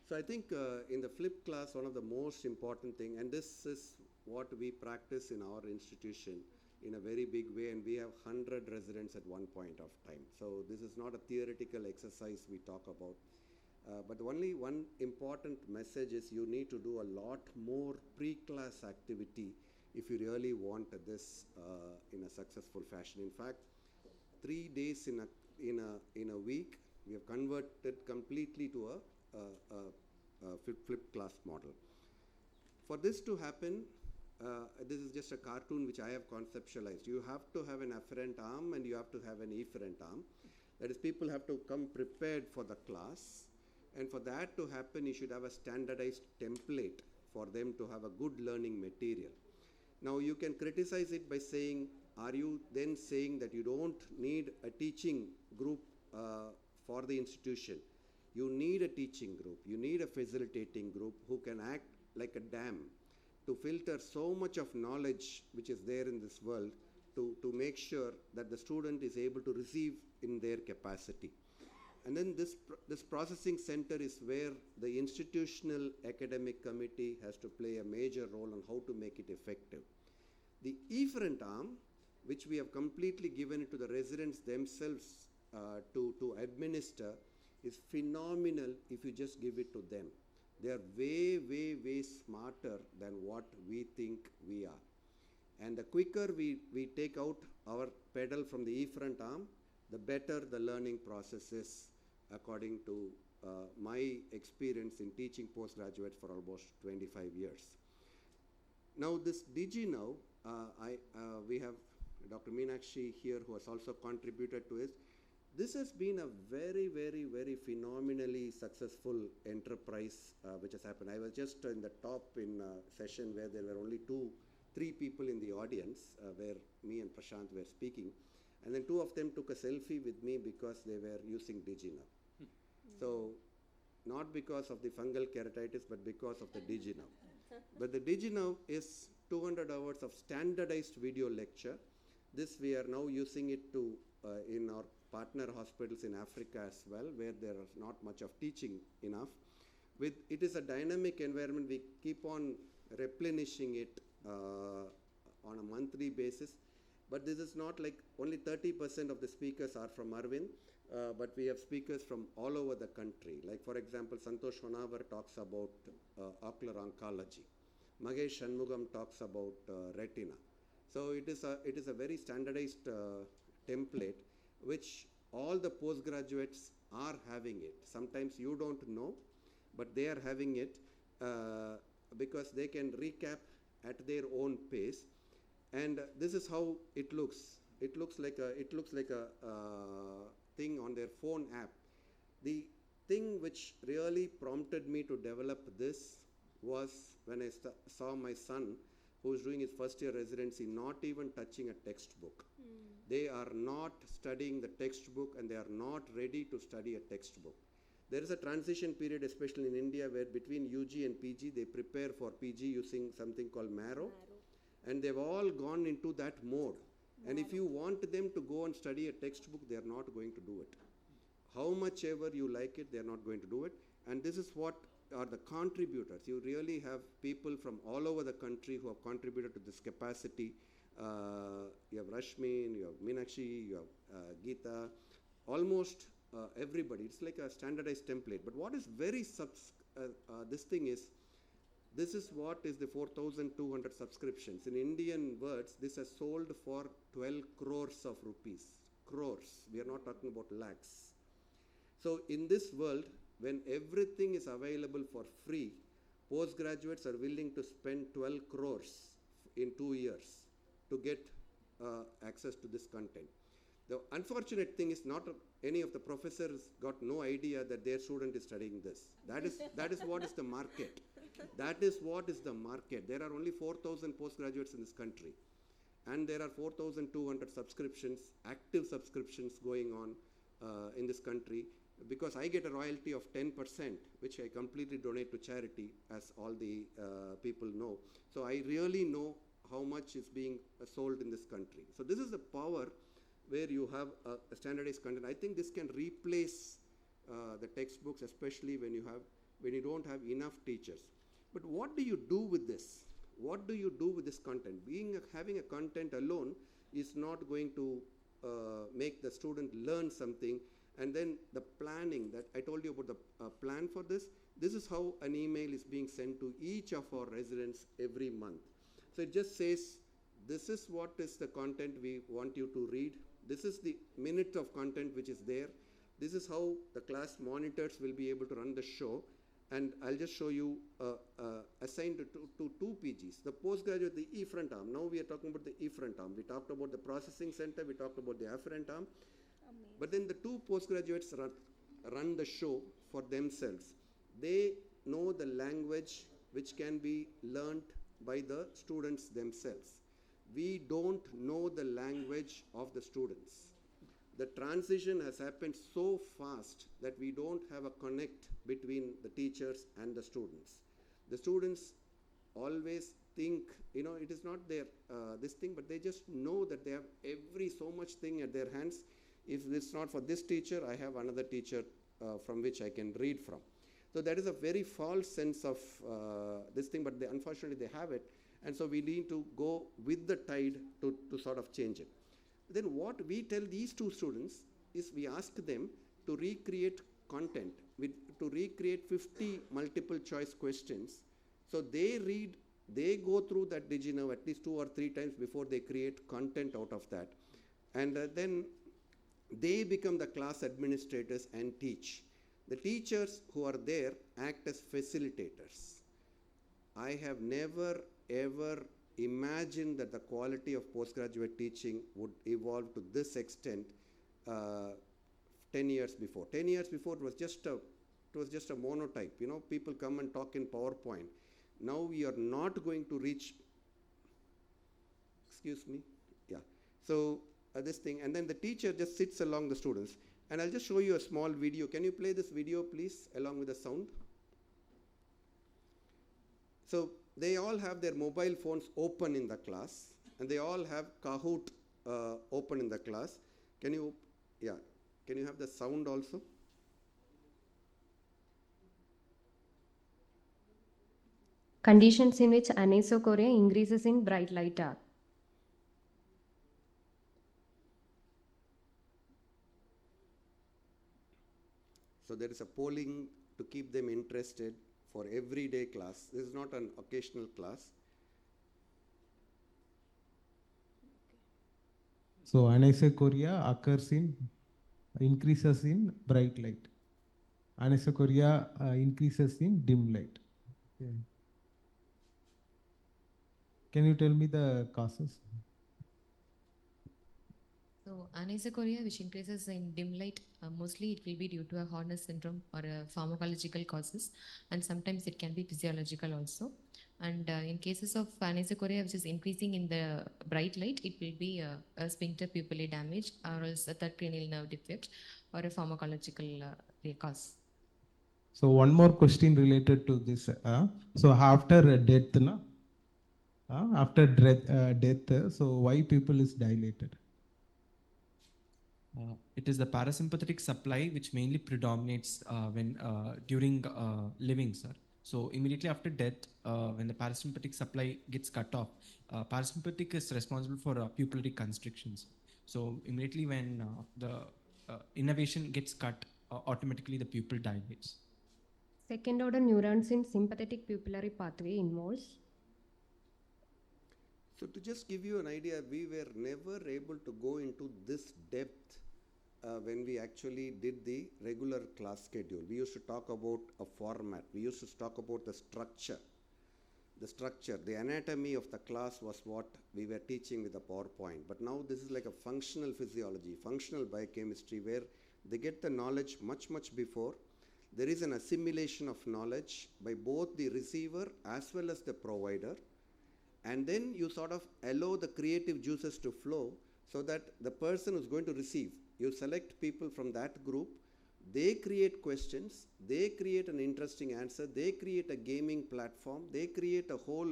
So I think in the flipped class, one of the most important thing, and this is what we practice in our institution in a very big way, and we have 100 residents at one point of time. So this is not a theoretical exercise we talk about. But only one important message is you need to do a lot more pre-class activity if you really want this in a successful fashion. In fact, 3 days in a week, we have converted completely to a flipped class model. For this to happen, this is just a cartoon which I have conceptualized. You have to have an afferent arm and you have to have an efferent arm. That is, people have to come prepared for the class. And for that to happen, you should have a standardized template for them to have a good learning material. Now, you can criticize it by saying, are you then saying that you don't need a teaching group for the institution? You need a teaching group. You need a facilitating group who can act like a dam to filter so much of knowledge which is there in this world to make sure that the student is able to receive in their capacity. And then this processing center is where the institutional academic committee has to play a major role on how to make it effective. The efferent arm, which we have completely given it to the residents themselves to administer, is phenomenal if you just give it to them. They are way, way, way smarter than what we think we are. And the quicker we take out our pedal from the efferent arm, the better the learning process is, according to my experience in teaching postgraduates for almost 25 years. Now this DigiNow, we have Dr. Meenakshi here who has also contributed to it. This has been a very, very, very phenomenally successful enterprise which has happened. I was just in the top in a session where there were only 3 people in the audience where me and Prashant were speaking. And then 2 of them took a selfie with me because they were using DigiNow. So not because of the fungal keratitis, but because of the DigiNow. But the DigiNow is 200 hours of standardized video lecture. This we are now using it to in our partner hospitals in Africa as well, where there is not much of teaching enough. It is a dynamic environment. We keep on replenishing it on a monthly basis. But this is not like only 30% of the speakers are from Aravind, but we have speakers from all over the country. Like, for example, Santosh Honavar talks about ocular oncology. Magesh Shanmugam talks about retina. So it is a very standardized template which all the postgraduates are having it. Sometimes you don't know, but they are having it because they can recap at their own pace. And this is how it looks. It looks like a thing on their phone app. The thing which really prompted me to develop this was when I saw my son, who is doing his first year residency, not even touching a textbook. They are not studying the textbook and they are not ready to study a textbook. There is a transition period, especially in India, where between UG and PG, they prepare for PG using something called Marrow. And they've all gone into that mode. And if you want them to go and study a textbook, they are not going to do it. How much ever you like it, they are not going to do it. And this is what are the contributors. You really have people from all over the country who have contributed to this capacity. You have Rashmin, you have Meenakshi, you have Geeta, almost everybody. It's like a standardized template. But what is very this thing is, this is what is the 4,200 subscriptions. In Indian words, this has sold for 12 crores of rupees. Crores. We are not talking about lakhs. So in this world, when everything is available for free, postgraduates are willing to spend 12 crores in 2 years to get access to this content. The unfortunate thing is not any of the professors got no idea that their student is studying this. That is what is the market. That is what is the market. There are only 4,000 postgraduates in this country. And there are 4,200 subscriptions, active subscriptions going on in this country, because I get a royalty of 10%, which I completely donate to charity, as all the people know. So I really know how much is being sold in this country. So this is the power where you have a standardized content. I think this can replace the textbooks, especially when you have when you don't have enough teachers. But what do you do with this? What do you do with this content? Having a content alone is not going to make the student learn something. And then the planning that I told you about, the plan for this is how an email is being sent to each of our residents every month. So it just says, this is what is the content we want you to read. This is the minute of content which is there. This is how the class monitors will be able to run the show. And I'll just show you assigned to two PGs. The postgraduate, the E-front arm. Now we are talking about the E-front arm. We talked about the processing center. We talked about the afferent arm. Amazing. But then the two postgraduates run the show for themselves. They know the language which can be learned by the students themselves. We don't know the language of the students. The transition has happened so fast that we don't have a connect between the teachers and the students. The students always think, it is not their this thing, but they just know that they have so much thing at their hands. If it's not for this teacher, I have another teacher from which I can read from. So that is a very false sense of this thing, but unfortunately they have it. And so we need to go with the tide to sort of change it. Then what we tell these two students is we ask them to recreate content, to recreate 50 multiple choice questions. So they go through that DigiNow at least 2 or 3 times before they create content out of that. And then they become the class administrators and teach. The teachers who are there act as facilitators. I have never ever imagined that the quality of postgraduate teaching would evolve to this extent 10 years before. 10 years before it was just a monotype. People come and talk in PowerPoint. Now we are not going to reach, excuse me, yeah. So this thing, and then the teacher just sits along the students. And I'll just show you a small video. Can you play this video, please, along with the sound? So they all have their mobile phones open in the class, and they all have Kahoot open in the class. Can you have the sound also? Conditions in which anisocoria increases in bright light are. So there is a polling to keep them interested for everyday class. This is not an occasional class. So anisocoria increases in bright light. Anisocoria increases in dim light. Okay. Can you tell me the causes? So anisocoria, which increases in dim light, mostly it will be due to a Horner syndrome or a pharmacological causes, and sometimes it can be physiological also. And in cases of anisocoria, which is increasing in the bright light, it will be a sphincter pupillae damage, or else a third cranial nerve defect, or a pharmacological cause. So one more question related to this. So after death, so why pupil is dilated? It is the parasympathetic supply which mainly predominates when during living, sir. So immediately after death, when the parasympathetic supply gets cut off, parasympathetic is responsible for pupillary constrictions. So immediately when the innervation gets cut, automatically the pupil dilates. Second order neurons in sympathetic pupillary pathway involves. So to just give you an idea, we were never able to go into this depth when we actually did the regular class schedule. We used to talk about a format. We used to talk about the structure. The anatomy of the class was what we were teaching with the PowerPoint. But now this is like a functional physiology, functional biochemistry, where they get the knowledge much, much before. There is an assimilation of knowledge by both the receiver as well as the provider. And then you sort of allow the creative juices to flow so that the person who's going to receive, you select people from that group, they create questions, they create an interesting answer, they create a gaming platform, they create a whole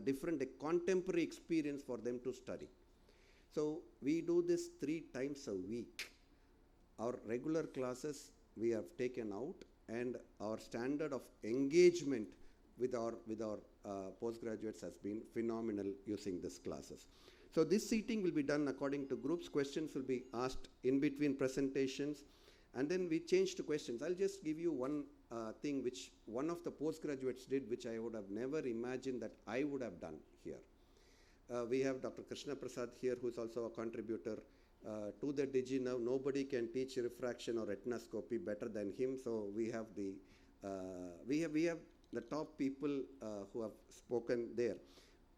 different contemporary experience for them to study. So we do this 3 times a week. Our regular classes we have taken out, and our standard of engagement with our postgraduates has been phenomenal using these classes. So this seating will be done according to groups. Questions will be asked in between presentations, and then we change to questions. I'll just give you one thing which one of the postgraduates did, which I would have never imagined that I would have done here. We have Dr. Krishna Prasad here, who is also a contributor to the DigiNow. Nobody can teach refraction or retinoscopy better than him. So we have the top people who have spoken there.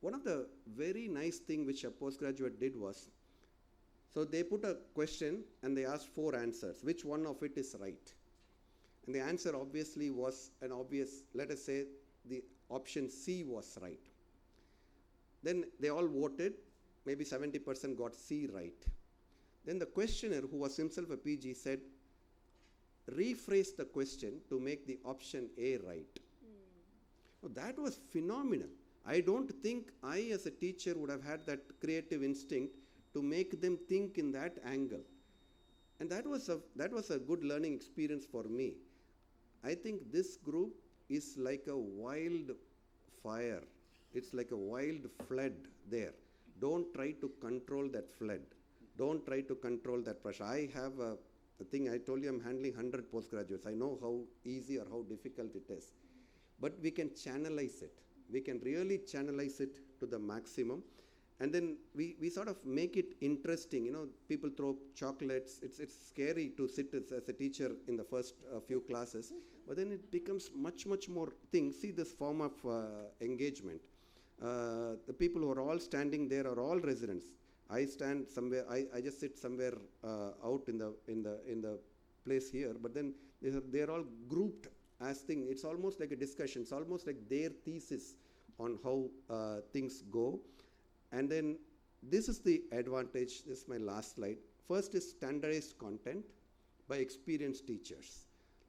One of the very nice thing which a postgraduate did was, so they put a question and they asked 4 answers. Which one of it is right? And the answer obviously was an obvious, let us say the option C was right. Then they all voted, maybe 70% got C right. Then the questioner, who was himself a PG, said, rephrase the question to make the option A right. Now, that was phenomenal. I don't think I as a teacher would have had that creative instinct to make them think in that angle. And that was a good learning experience for me. I think this group is like a wild fire. It's like a wild flood there. Don't try to control that flood. Don't try to control that pressure. I have the thing I told you, I'm handling 100 postgraduates. I know how easy or how difficult it is. But we can channelize it. We can really channelize it to the maximum. And then we sort of make it interesting. You know, people throw chocolates. It's scary to sit as a teacher in the first few classes. But then it becomes much more things. See this form of engagement. The people who are all standing there are all residents. I stand somewhere, I just sit somewhere out in the place here, but then they're all grouped as thing. It's almost like a discussion. It's almost like their thesis on how things go. And then this is the advantage. This is my last slide. First is standardized content by experienced teachers.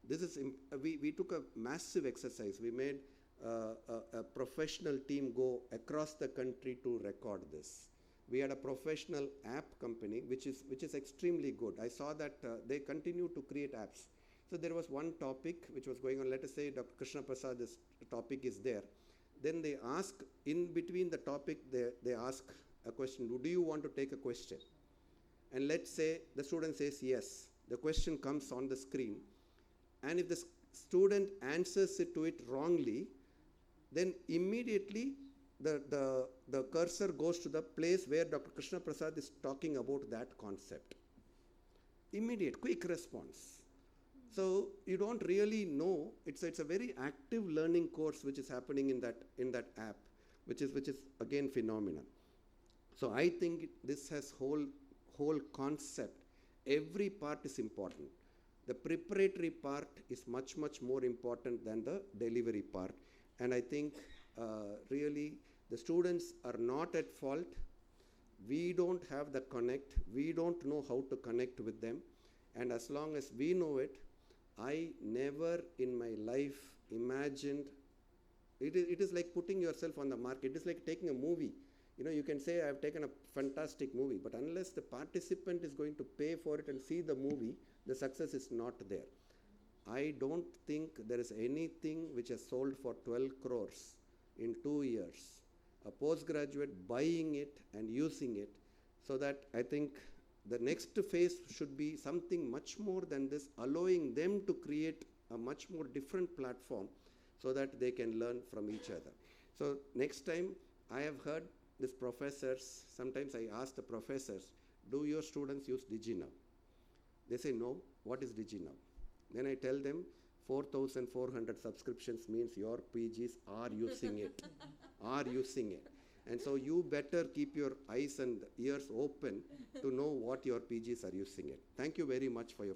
This is, we took a massive exercise. We made a professional team go across the country to record this. We had a professional app company, which is extremely good. I saw that they continue to create apps. So there was one topic which was going on. Let us say Dr. Krishna Prasad, this topic is there. Then they ask, in between the topic, they ask a question. Do you want to take a question? And let's say the student says yes. The question comes on the screen. And if the student answers it to it wrongly, then immediately the cursor goes to the place where Dr. Krishna Prasad is talking about that concept. Immediate, quick response. So you don't really know. It's a very active learning course which is happening in that app, which is again phenomenal. So I think this has whole concept. Every part is important. The preparatory part is much more important than the delivery part. And I think really the students are not at fault. We don't have the connect. We don't know how to connect with them. And as long as we know it, I never in my life imagined, it is like putting yourself on the market. It is like taking a movie. You know, you can say I've taken a fantastic movie, but unless the participant is going to pay for it and see the movie, the success is not there. I don't think there is anything which has sold for 12 crores in 2 years. A postgraduate buying it and using it, so that I think the next phase should be something much more than this, allowing them to create a much more different platform so that they can learn from each other. So next time, I have heard these professors, sometimes I ask the professors, do your students use DigiNow? They say no. What is DigiNow? Then I tell them 4,400 subscriptions means your PGs are using it, And so you better keep your eyes and ears open to know what your PGs are using it. Thank you very much for your